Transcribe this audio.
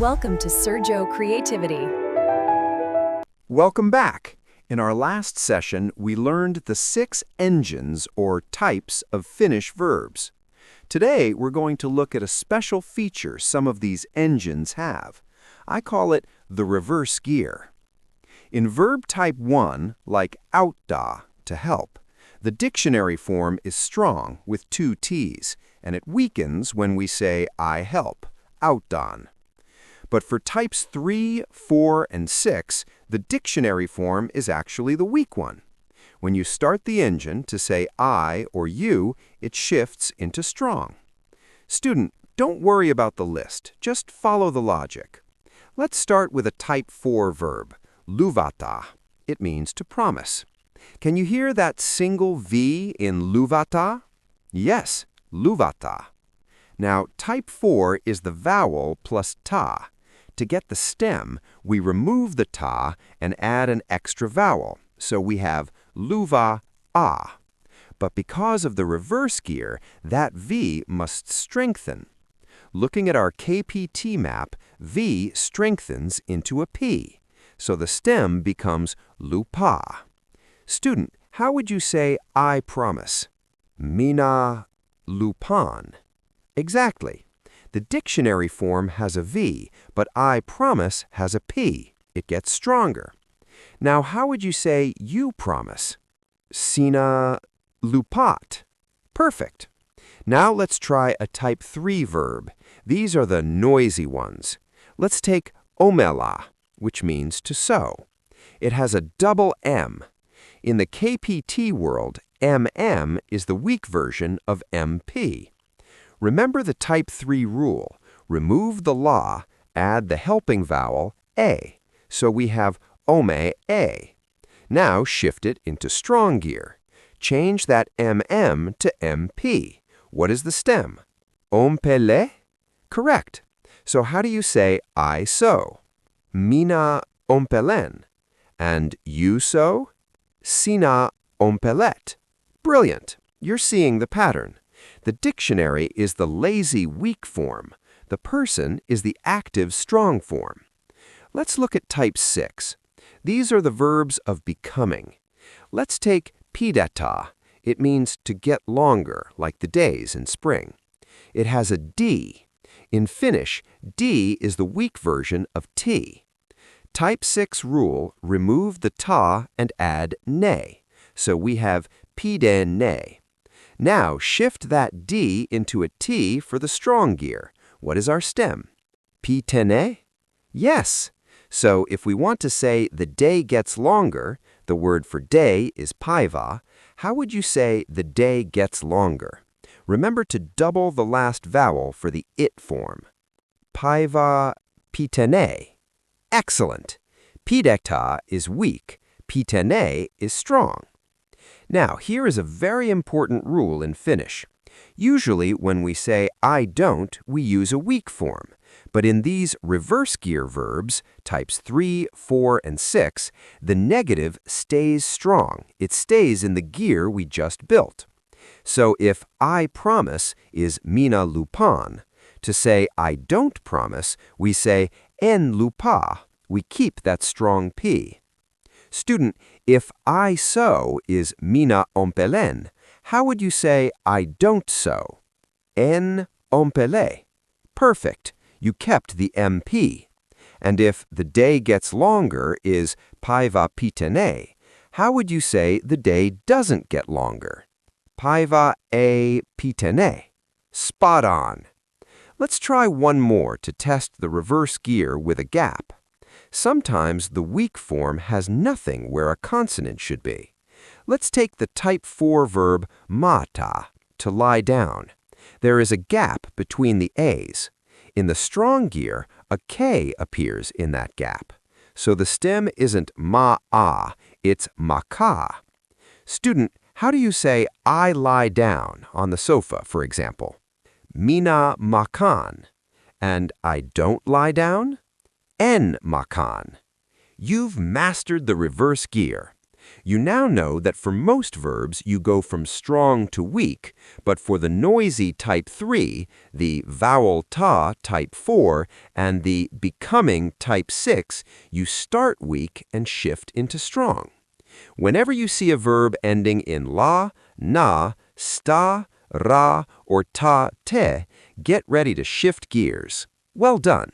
Welcome to Sergio Creativity. Welcome back. In our last session, we learned the 6 engines or types of Finnish verbs. Today, we're going to look at a special feature some of these engines have. I call it the reverse gear. In verb type 1, like auttaa, to help, the dictionary form is strong with 2 T's, and it weakens when we say I help, auttaan. But for types 3, 4, and 6, the dictionary form is actually the weak one. When you start the engine to say I or you, it shifts into strong. Student, don't worry about the list. Just follow the logic. Let's start with a type 4 verb, luvata. It means to promise. Can you hear that single V in luvata? Yes, luvata. Now, type 4 is the vowel plus ta. To get the stem, we remove the ta and add an extra vowel, so we have luva-a. But because of the reverse gear, that V must strengthen. Looking at our KPT map, V strengthens into a P, so the stem becomes lupa. Student, how would you say I promise? Minä lupaan. Exactly. The dictionary form has a V, but I promise has a P. It gets stronger. Now, how would you say you promise? Sinä lupaat. Perfect. Now let's try a type 3 verb. These are the noisy ones. Let's take omela, which means to sew. It has a double M. In the KPT world, MM is the weak version of MP. Remember the type 3 rule. Remove the la, add the helping vowel, a. So we have ome-a. Now shift it into strong gear. Change that MM to MP. What is the stem? Ompele? Correct. So how do you say I sew? Minä ompelen. And you sew? Sinä ompelet. Brilliant. You're seeing the pattern. The dictionary is the lazy weak form. The person is the active strong form. Let's look at type 6. These are the verbs of becoming. Let's take hypätä. It means to get longer, like the days in spring. It has a D. In Finnish, D is the weak version of T. Type 6 rule, remove the ta and add ne. So we have pidene. Now shift that D into a T for the strong gear. What is our stem? Pitene? Yes. So if we want to say the day gets longer, the word for day is päivä, how would you say the day gets longer? Remember to double the last vowel for the it form. Päivä pitene. Excellent. Pidettä is weak. Pitene is strong. Now, here is a very important rule in Finnish. Usually, when we say I don't, we use a weak form. But in these reverse gear verbs, types 3, 4, and 6, the negative stays strong. It stays in the gear we just built. So if I promise is minä lupaan, to say I don't promise, we say en lupaa. We keep that strong P. Student, if I sew is minä ompelen, how would you say I don't sew? En ompele. Perfect. You kept the MP. And if the day gets longer is päivä pitene, how would you say the day doesn't get longer? Päivä ei pitene. Spot on. Let's try one more to test the reverse gear with a gap. Sometimes the weak form has nothing where a consonant should be. Let's take the type 4 verb maata, to lie down. There is a gap between the A's. In the strong gear, a K appears in that gap. So the stem isn't ma-a, it's maka. Student, how do you say I lie down on the sofa, for example? Minä makaan. And I don't lie down? En makaan. You've mastered the reverse gear. You now know that for most verbs, you go from strong to weak, but for the noisy type 3, the vowel ta type 4, and the becoming type 6, you start weak and shift into strong. Whenever you see a verb ending in la, na, sta, ra, or ta, te, get ready to shift gears. Well done!